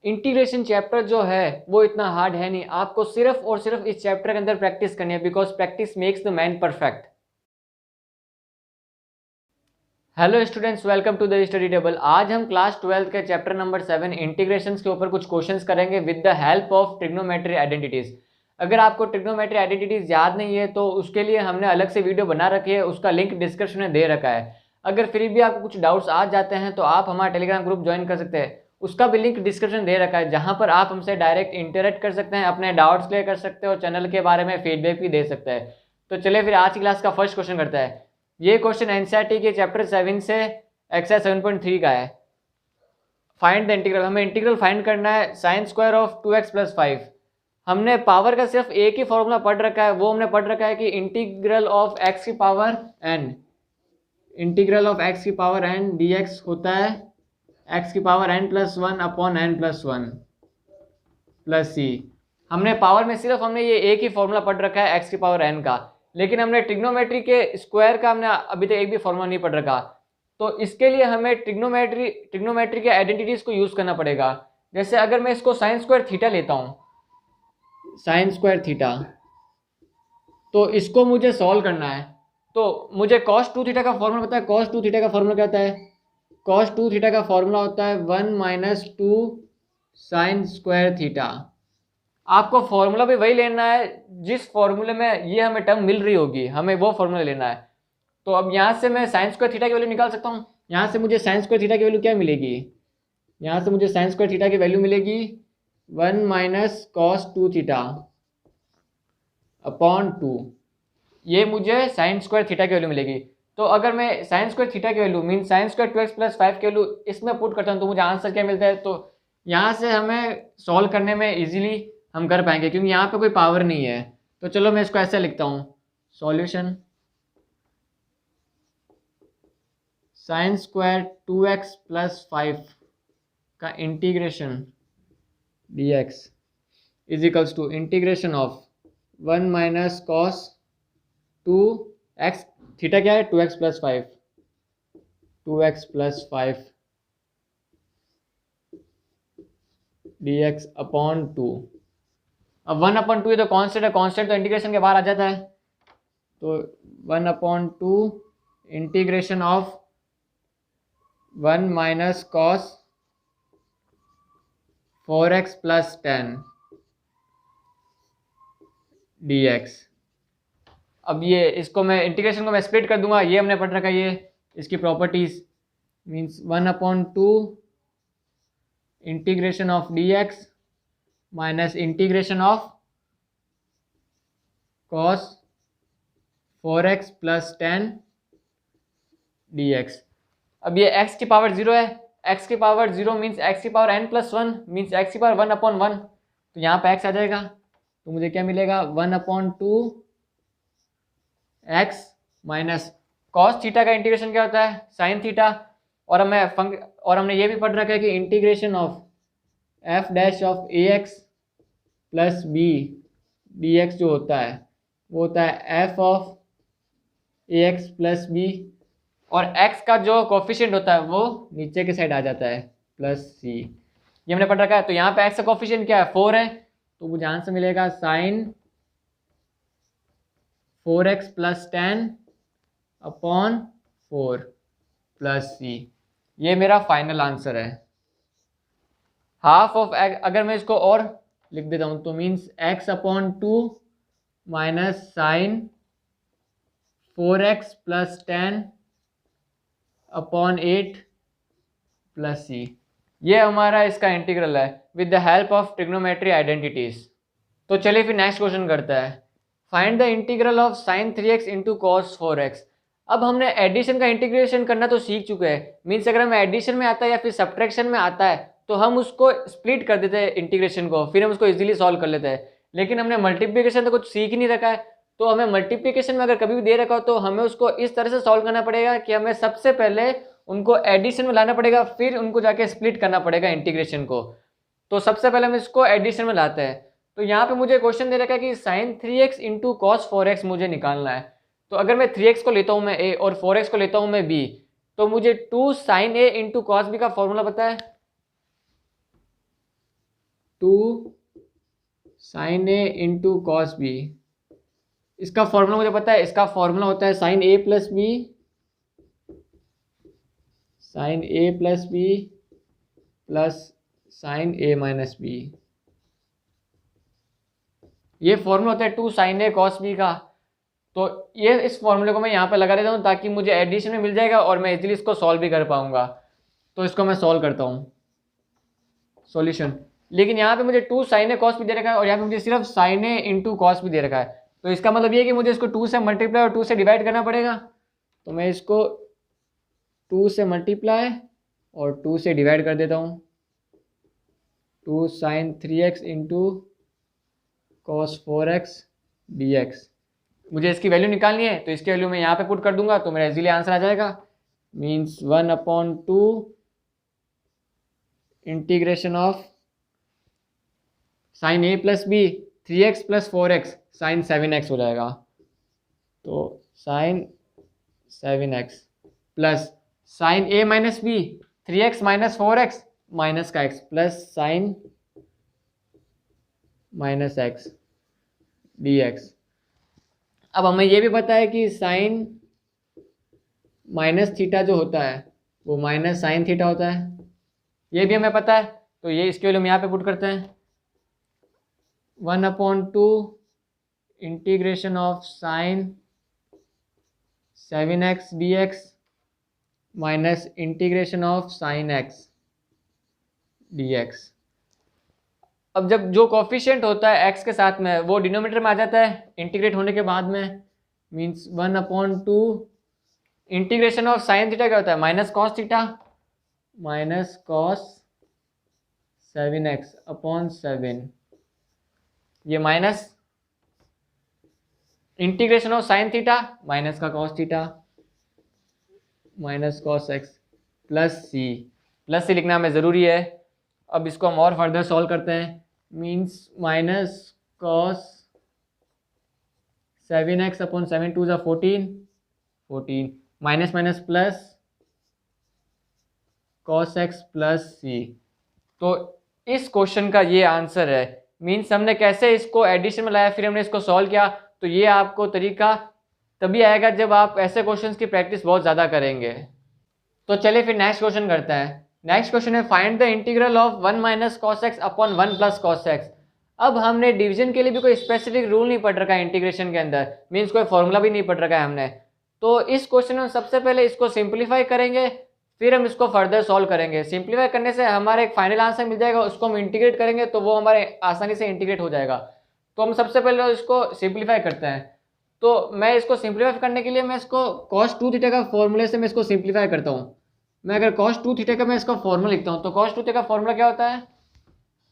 Integration chapter जो है वो इतना हार्ड है नहीं, आपको सिर्फ और सिर्फ इस चैप्टर के अंदर प्रैक्टिस करनी है, because practice makes the man perfect. Hello students, welcome to the study table. आज हम क्लास 12 के चैप्टर नंबर 7 इंटीग्रेशंस के ऊपर कुछ क्वेश्चंस करेंगे with the help of trigonometry identities. अगर आपको ट्रिग्नोमेट्री आइडेंटिटीज याद नहीं है तो उसके लिए हमने अलग से वीडियो बना रखी है, उसका लिंक डिस्क्रिप्शन में दे रखा है। अगर फिर भी आपको कुछ डाउट्स आ जाते हैं तो आप हमारा टेलीग्राम ग्रुप ज्वाइन कर सकते हैं, उसका भी लिंक डिस्क्रिप्शन दे रखा है, जहां पर आप हमसे डायरेक्ट इंटरेक्ट कर सकते हैं, अपने डाउट्स क्लियर कर सकते हैं और चैनल के बारे में फीडबैक भी दे सकते हैं। तो चलिए फिर आज की क्लास का फर्स्ट क्वेश्चन करते हैं। ये क्वेश्चन एनसीईआरटी के चैप्टर 7 से एक्सरसाइज 7.3 का है। फाइंड द इंटीग्रल, हमें इंटीग्रल फाइंड करना है साइन स्क्वायर ऑफ 2x + 5। हमने पावर का सिर्फ एक ही फॉर्मूला पढ़ रखा है, वो हमने पढ़ रखा है कि इंटीग्रल ऑफ x की power n, integral of x की पावर n dx होता है x की पावर n+1/n+1 प्लस c। हमने पावर में सिर्फ हमने ये एक ही फॉर्मूला पढ़ रखा है x की पावर n का, लेकिन हमने ट्रिग्नोमेट्री के स्क्वायर का हमने अभी तक एक भी फॉर्मूला नहीं पढ़ रखा। तो इसके लिए हमें ट्रिग्नोमेट्री के आइडेंटिटीज को यूज करना पड़ेगा। जैसे अगर मैं इसको साइन स्क्वायर थीटा लेता हूँ, साइन स्क्वायर थीटा, तो इसको मुझे सॉल्व करना है। तो मुझे cos 2 थीटा का फॉर्मूला पता है। cos 2 थीटा का फॉर्मूला क्या होता है? cos 2 थीटा का फॉर्मूला होता है 1 - 2 साइन स्क्वायर थीटा। आपको फॉर्मूला भी वही लेना है जिस फॉर्मूले में ये हमें टर्म मिल रही होगी, हमें वो फॉर्मूला लेना है। तो अब यहाँ से मैं साइन स्क्वायर थीटा की वैल्यू निकाल सकता हूँ। यहाँ से मुझे साइन स्क्वायर थीटा की वैल्यू क्या मिलेगी? यहाँ से मुझे साइन स्क्वायर थीटा की वैल्यू मिलेगी 1 - cos 2 थीटा अपॉन 2। ये मुझे साइन स्क्वायर थीटा की वैल्यू मिलेगी। तो अगर मैं साइन स्क्वायर थीटा की value mean sine square 2x + 5 की वैल्यू इसमें पुट करता हूँ तो मुझे आंसर क्या मिलता है? तो यहाँ से हमें सॉल्व करने में इजीली हम कर पाएंगे क्योंकि यहाँ पे कोई पावर नहीं है। तो चलो मैं इसको ऐसे लिखता हूँ, सॉल्यूशन साइन स्क्वायर 2x + 5 का integration dx is equals to integration of 1 - cos 2x, theta क्या है? 2x + 5, 2x + 5 dx upon 2। अब 1/2 ये तो कांस्टेंट है, कांस्टेंट तो इंटीग्रेशन के बाहर आ जाता है। तो 1/2 integration of 1 - cos 4x + 10 dx। अब ये इसको मैं इंटीग्रेशन को मैं स्प्लिट कर दूंगा, ये हमने पढ़ रखा है, ये इसकी properties means 1/2 integration of dx minus integration of cos 4x + 10 dx। अब ये x की पावर 0 है, x की पावर 0 मीन्स x की पावर n+1 मीन्स x की पावर 1/1। तो यहाँ पे x आ जाएगा, तो मुझे क्या मिलेगा? 1/2 x माइनस cos थीटा का इंटीग्रेशन क्या होता है? Sine theta. और हमने ये भी पढ़ रखा है कि integration of f' of ax + b dx जो होता है वो होता है f ऑफ ax + b, और x का जो कोफिशिएंट होता है वो नीचे के साइड आ जाता है +c। ये हमने पढ़ रखा है। तो यहाँ पे x का कोफिशिएंट क्या है? 4 है, तो मुझे आंसर मिलेगा साइन 4x + 10 अपॉन 4 +c। ये मेरा फाइनल आंसर है। हाफ ऑफ अगर मैं इसको और लिख देता हूँ तो means x/2 minus sine 4x + 10 upon 8 +c। ये हमारा इसका इंटीग्रल है with the help of trigonometry identities. तो चलिए फिर नेक्स्ट क्वेश्चन करता है। Find the integral of sin 3x × cos 4x। अब हमने एडिशन का इंटीग्रेशन करना तो सीख चुके हैं, मीन्स अगर हमें एडिशन में आता है या फिर सब्ट्रैक्शन में आता है तो हम उसको स्प्लिट कर देते हैं इंटीग्रेशन को, फिर हम उसको इजीली सॉल्व कर लेते हैं। लेकिन हमने मल्टीप्लिकेशन तो कुछ सीख ही नहीं रखा है, तो हमें मल्टीप्लिकेशन में अगर कभी भी दे रखा हो तो हमें उसको इस तरह से सॉल्व करना पड़ेगा कि हमें सबसे पहले उनको एडिशन में लाना पड़ेगा, फिर उनको जाके स्प्लिट करना पड़ेगा इंटीग्रेशन को। तो सबसे पहले हम इसको एडिशन में लाते हैं। तो यहाँ पे मुझे क्वेश्चन दे रखा है कि sin 3x × cos 4x मुझे निकालना है। तो अगर मैं 3x को लेता हूँ मैं a और 4x को लेता हूँ मैं b, तो मुझे 2 sin a × cos b का फॉर्मूला पता है। Two sine A into cos B. इसका फॉर्मूला मुझे पता है, इसका फॉर्मूला होता है sine A plus B, sine A plus B plus sine A minus B. ये फॉर्मूला होता है two sine A cos B का। तो ये इस फॉर्मूले को मैं यहाँ पे लगा देता हूँ ताकि मुझे एडिशन में मिल जाएगा और मैं इजीली इसको सॉल्व भी कर पाऊंगा। तो इसको मैं सॉल्व करता हूँ, सॉल्यूशन। लेकिन यहाँ पे मुझे टू साइन ए कॉस भी दे रखा है और यहाँ पे मुझे सिर्फ साइन ए इंटू कॉस भी दे रखा है। तो इसका मतलब ये है कि मुझे इसको टू से मल्टीप्लाई और टू से डिवाइड करना पड़ेगा। तो मैं इसको टू से मल्टीप्लाई और टू से डिवाइड कर देता हूँ। Two sine 3x into cos 4x dx। मुझे इसकी वैल्यू निकालनी है तो इसकी वैल्यू मैं यहाँ पे पुट कर दूंगा तो मेरा इजीली आंसर आ जाएगा। Means 1/2 integration of sine A plus B 3x plus 4x sine 7x हो जाएगा। तो sine 7x plus sine A minus B 3x minus 4x minus का x plus sine minus x dx। अब हमें ये भी पता है कि साइन माइनस थीटा जो होता है वो माइनस साइन थीटा होता है, ये भी हमें पता है। तो ये इसके वैल्यू हम यहाँ पे पुट करते हैं। 1/2 integration of sign 7x dx minus integration of sign x dx। अब जब जो कोफिशिएंट होता है x के साथ में वो डिनोमिनेटर में आ जाता है इंटीग्रेट होने के बाद में। Means 1/2 integration of sine theta क्या होता है, minus cos theta, minus cos 7x upon 7। ये minus integration of sine theta minus का cos theta minus cos x plus C. Plus C लिखना हमें ज़रूरी है। अब इसको हम और फर्दर सॉल्व करते हैं। Means minus cos 7x upon 7 2 14 minus minus plus cos x plus C. तो इस क्वेश्चन का ये आंसर है। मीन्स हमने कैसे इसको एडिशन में लाया फिर हमने इसको सॉल्व किया। तो ये आपको तरीका तभी आएगा जब आप ऐसे क्वेश्चंस की प्रैक्टिस बहुत ज़्यादा करेंगे। तो चलिए फिर नेक्स्ट क्वेश्चन करते हैं। नेक्स्ट क्वेश्चन है find the integral of 1 minus cos x upon 1 plus cos x. अब हमने डिवीजन के लिए भी कोई स्पेसिफिक रूल नहीं पढ़ रखा है इंटीग्रेशन के अंदर, मीन्स कोई फॉर्मूला भी नहीं पढ़ रखा है हमने। तो इस क्वेश्चन में सबसे पहले इसको सिंप्लीफाई करेंगे फिर हम इसको फर्दर सॉल्व करेंगे। सिंप्लीफाई करने से हमारे एक फाइनल आंसर मिल जाएगा, उसको हम इंटीग्रेट करेंगे तो वो हमारे आसानी से इंटीग्रेट हो जाएगा। तो हम सबसे पहले इसको सिंप्लीफाई करते हैं। तो मैं इसको सिंप्लीफाई करने के लिए मैं इसको cos 2 थीटा का फॉर्मूले से मैं इसको सिंप्लीफाई करता हूँ। मैं अगर cos 2 थीटा का मैं इसका फॉर्मूला लिखता हूँ तो cos 2 थीटा का फॉर्मूला क्या होता है,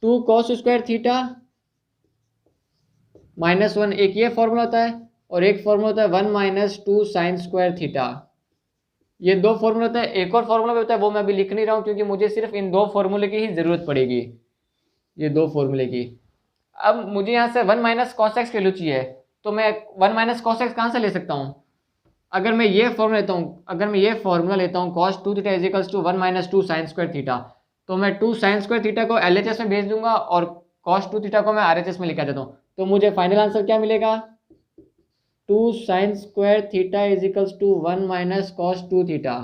2 cos स्क्वायर थीटा माइनस 1। एक ये फॉर्मूला होता है और एक फॉर्मूला होता है 1 माइनस 2 साइन स्क्वायर थीटा। ये दो फॉर्मूला होता है। एक और फॉर्मूला भी होता है वो मैं अभी लिख नहीं रहा हूँ क्योंकि मुझे सिर्फ इन दो फॉर्मूले की ही ज़रूरत पड़ेगी, ये दो फॉर्मूले की। अब मुझे यहाँ से 1 माइनस कॉस एक्स की वैल्यू चाहिए तो मैं 1 माइनस कॉस एक्स कहाँ से ले सकता हूँ। अगर मैं ये फॉर्मूला लेता हूँ cos 2 theta equals to 1 minus 2 sine square theta, तो मैं 2 साइन स्क्वायर थीटा को LHS में भेज दूंगा और cos 2 थीटा को मैं RHS में लिखा देता हूँ। तो मुझे फाइनल आंसर क्या मिलेगा, 2 sine square theta equals to 1 minus cos 2 theta.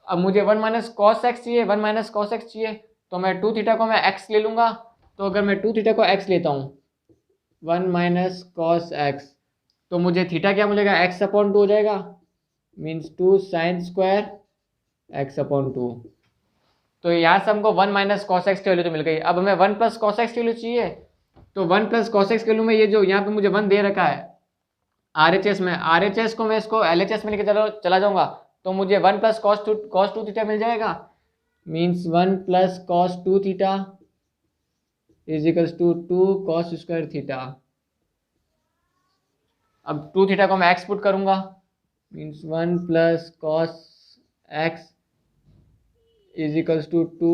अब मुझे 1 माइनस कॉस एक्स चाहिए, 1 माइनस कॉस एक्स चाहिए तो मैं 2 थीटा को मैं x ले लूँगा। तो अगर मैं 2 थीटा को x लेता हूँ 1 माइनस कॉस एक्स तो मुझे थीटा क्या मिलेगा, x अपॉन 2 हो जाएगा। Means 2 sine square x upon 2। तो यहाँ से हमको 1 माइनस कॉस एक्स की वैल्यू तो मिल गई। अब हमें 1 प्लस कॉस एक्स की वैल्यू चाहिए तो 1 प्लस कॉस एक्स की वैल्यू में ये जो यहाँ पे मुझे 1 दे रखा है RHS में, RHS को मैं इसको LHS में लेके चला जाऊँगा तो मुझे 1 प्लस कॉस 2 थीटा मिल जाएगा। Means 1 plus cos 2 theta equals to 2 cos square theta. अब 2 थीटा को मैं x पुट करूँगा। Means 1 plus cos x equals to 2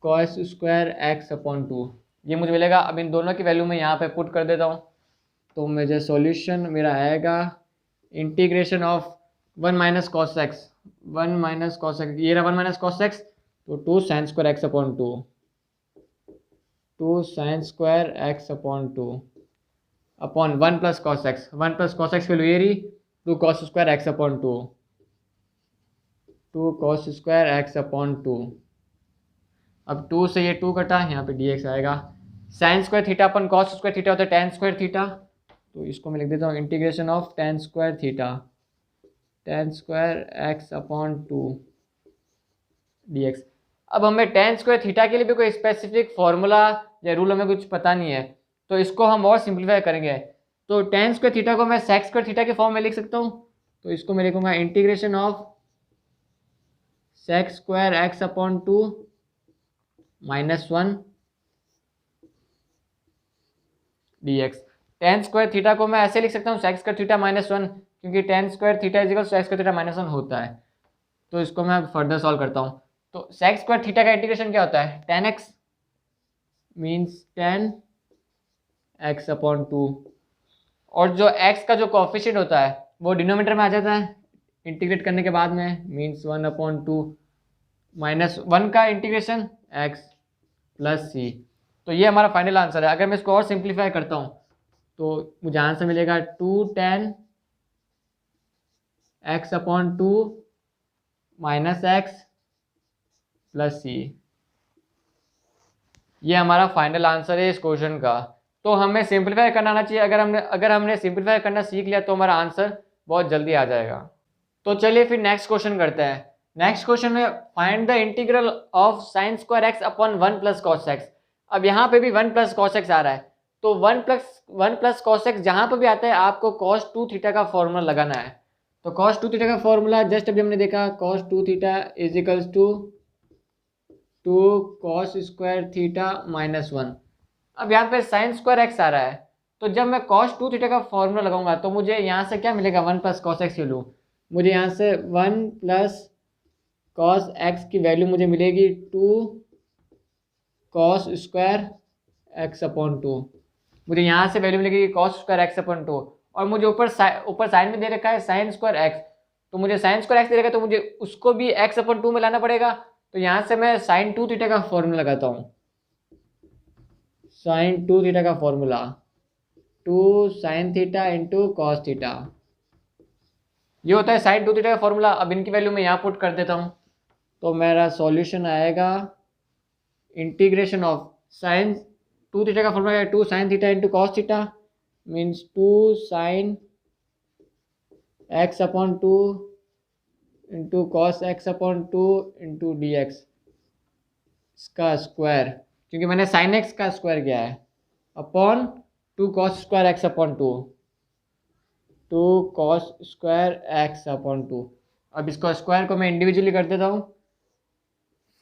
cos square x upon 2, ये मुझे मिलेगा। अब इन दोनों की वैल्यू मैं यहाँ पे पुट कर देता हूँ तो मुझे सॉल्यूशन मेरा आएगा integration of 1 minus cos x, 1 minus cos x, ये रहा 1 माइनस कॉस एक्स तो 2 sine square x upon 2 sine square x upon 2 upon 1 plus cos x, 1 plus cos x की वैल्यू ये रही 2 cos square x upon 2 cos square x upon 2। अब 2 से ये 2 कटा, यहाँ पे dx आएगा। साइन स्क्वायर थीटा अपन कॉस स्क्वायर थीटा होता है tan स्क्वायर थीटा, तो इसको मैं लिख देता हूँ integration of tan square theta, tan square x upon 2 dx। अब हमें tan स्क्वायर थीटा के लिए भी कोई स्पेसिफिक फार्मूला या रूल हमें कुछ पता नहीं है, तो इसको हम और सिंप्लीफाई करेंगे। तो tan स्क्वायर थीटा को मैं sec स्क्वायर थीटा के फॉर्म में लिख सकता हूँ, तो इसको मैं लिखूंगा integration of sec square x upon 2 -1 dx। tan square theta को मैं ऐसे लिख सकता हूँ sec स्क्वायर थीटा -1, क्योंकि tan square theta is equal to sec square theta -1 होता है। तो इसको मैं फर्दर सॉल्व करता हूँ। तो sec स्क्वायर थीटा का इंटीग्रेशन क्या होता है, tan x means tan x upon 2, और जो x का जो कोफिशिएंट होता है वो डिनोमिनेटर में आ जाता है इंटीग्रेट करने के बाद में, मीन्स 1/2 -1 का इंटीग्रेशन x प्लस सी। तो ये हमारा फाइनल आंसर है। अगर मैं इसको और सिंप्लीफाई करता हूँ तो मुझे आंसर मिलेगा 2 tan x upon 2 -x plus C. ये हमारा फाइनल आंसर है इस क्वेश्चन का। तो हमें सिंप्लीफाई करना आना चाहिए। अगर हमने सिंप्लीफाई करना सीख लिया तो हमारा आंसर बहुत जल्दी आ जाएगा। तो चलिए फिर नेक्स्ट क्वेश्चन करते हैं। नेक्स्ट क्वेश्चन में find the integral of sine square x upon 1 plus cos x. अब यहाँ पे भी 1 प्लस कॉस एक्स आ रहा है, तो 1 प्लस कॉस एक्स जहाँ पर भी आता है आपको cos 2 थीटा का फॉर्मूला लगाना है। तो cos 2 थीटा का फॉर्मूला जस्ट अभी हमने देखा, cos 2 theta is equals to 2 cos square theta -1। अब यहाँ पे साइन स्क्वायर एक्स आ रहा है, तो जब मैं cos 2 थीटा का फॉर्मूला लगाऊंगा तो मुझे यहाँ से क्या मिलेगा, 1 प्लस कॉस एक्स की वैल्यू। मुझे यहाँ से 1 प्लस कॉस एक्स की वैल्यू मुझे मिलेगी 2 कॉस स्क्वायर एक्स अपॉन 2। मुझे यहाँ से वैल्यू मिलेगी कॉस स्क्वायर एक्स अपॉन 2, और मुझे ऊपर साइन में दे रखा है साइन स्क्वायर एक्स, तो मुझे साइन स्क्वायर एक्स दे रखा है तो मुझे उसको भी एक्स अपॉन 2 में लाना पड़ेगा। तो यहाँ से मैं साइन 2 थीटा का फॉर्मूला लगाता हूँ। साइन 2 थीटा का formula 2 sine theta into cos theta, ये होता है साइन 2 थीटा का फॉर्मूला। अब इनकी वैल्यू मैं यहाँ पुट कर देता हूँ, तो मेरा सॉल्यूशन आएगा इंटीग्रेशन ऑफ साइन 2 थीटा का formula 2 sine theta into cos theta means 2 sign x upon 2 into cos x upon 2 into D x इसका स्क्वायर, क्योंकि मैंने साइन एक्स का स्क्वायर किया है, upon 2 cos square x upon 2 cos square x upon 2। अब इसको square को मैं इंडिविजुअली कर देता हूँ,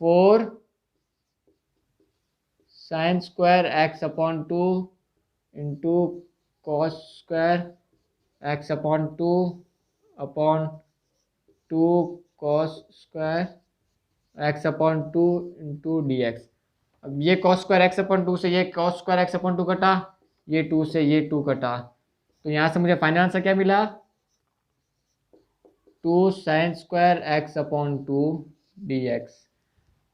4 sine square x upon 2 into cos square x upon 2 upon 2 cos square x upon 2 into D x. अब ये कॉस स्क्वायर एक्स अपॉन 2 से ये कॉस स्क्वायर एक्स अपॉन 2 कटा, ये 2 से ये 2 कटा, तो यहाँ से मुझे फाइनल आंसर क्या मिला, 2 sine square x upon 2 D x.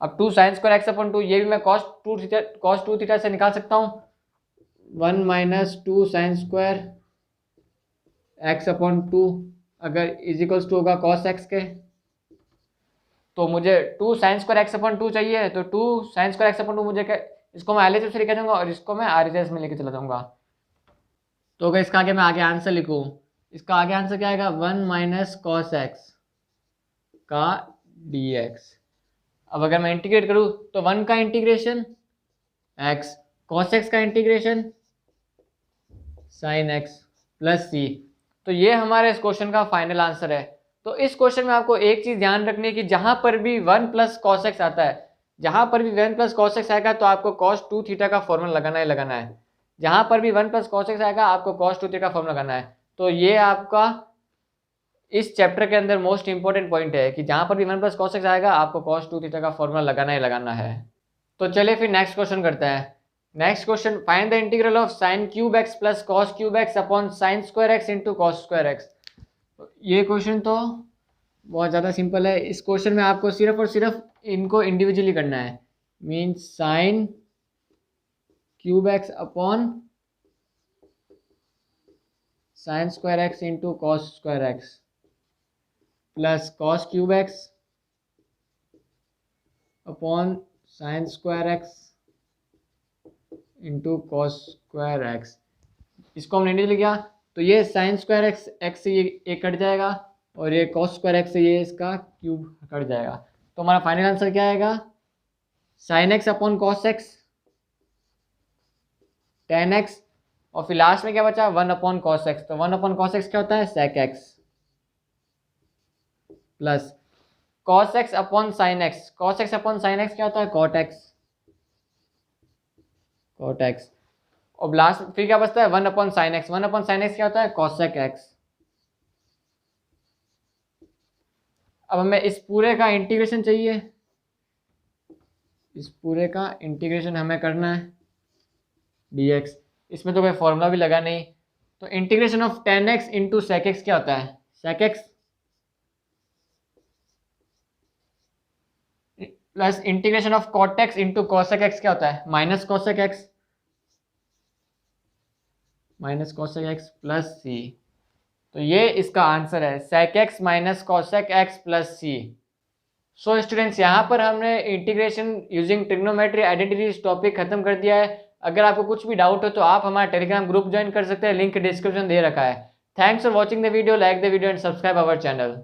अब 2 साइन स्क्वायर एक्स अपॉन 2 ये भी मैं cos 2 थीटा से निकाल सकता हूँ, 1 minus 2 sine square x upon 2 अगर इज इक्वल्स टू होगा cos एक्स के, तो मुझे 2 साइन स्क्वायर एक्स अपॉन 2 चाहिए, तो 2 साइन स्क्वायर एक्स अपॉन 2 मुझे इसको मैं LHS से लेकर जाऊँगा और इसको मैं RHS में लेके चला जाऊँगा। तो अगर इसका आगे मैं आगे आंसर लिखूँ, इसका आगे आंसर क्या आएगा, 1 माइनस कॉस एक्स का डी एक्स। अब अगर मैं इंटीग्रेट करूँ तो 1 का इंटीग्रेशन x, cos x का integration sin x plus C. तो ये हमारे इस क्वेश्चन का फाइनल आंसर है। तो इस क्वेश्चन में आपको एक चीज़ ध्यान रखनी है कि जहाँ पर भी 1 प्लस कॉस एक्स आता है, जहाँ पर भी 1 प्लस कॉस एक्स आएगा तो आपको cos 2 थीटा का फॉर्मूला लगाना ही लगाना है। जहाँ पर भी 1 प्लस कॉस एक्स आएगा आपको cos 2 थीटा का फॉर्मूला लगाना है। तो ये आपका इस चैप्टर के अंदर मोस्ट इंपॉर्टेंट पॉइंट है कि जहाँ पर भी 1 प्लस कॉस एक्स आएगा आपको cos 2 थीटा का फॉर्मूला लगाना ही लगाना है। तो चलिए फिर नेक्स्ट क्वेश्चन करते हैं। Next question, find the integral of sine cube x plus cos cube x upon sine square x into cos square x. ये क्वेश्चन तो बहुत ज़्यादा सिंपल है। इस क्वेश्चन में आपको सिर्फ और सिर्फ इनको इंडिविजुअली करना है, means sine cube x upon sine square x into cos square x plus cos cube x upon sine square x into cos square x. इसको हमने इंडिविजुअली किया तो ये साइन स्क्वायर एक्स एक्स से ये कट जाएगा और ये कॉस स्क्वायर एक्स से ये इसका क्यूब कट जाएगा। तो हमारा फाइनल आंसर क्या आएगा, sine x upon cos x tan x और फिर लास्ट में क्या बचा, वन अपॉन कॉस एक्स। तो वन अपॉन कॉस एक्स क्या होता है, sec x plus cos x upon sine x, cos x upon sine x क्या होता है, कॉट एक्स, कॉट एक्स। और लास्ट फिर क्या बचता है, one upon sine x, one upon sine x क्या होता है, कॉसेक एक्स। अब हमें इस पूरे का इंटीग्रेशन चाहिए, इस पूरे का इंटीग्रेशन हमें करना है dx। इसमें तो कोई फॉर्मूला भी लगा नहीं, तो integration of tan X into sec X क्या होता है, sec x plus integration of cot X into cosec X क्या होता है, minus cosec X, minus cosec X plus C. तो ये इसका आंसर है, sec X minus cosec X plus C. So students, यहाँ पर हमने integration using trigonometry identities topic खत्म कर दिया है। अगर आपको कुछ भी डाउट हो तो आप हमारा टेलीग्राम ग्रुप ज्वाइन कर सकते हैं, लिंक डिस्क्रिप्शन दे रखा है। Thanks for watching the video, like the video and subscribe our channel.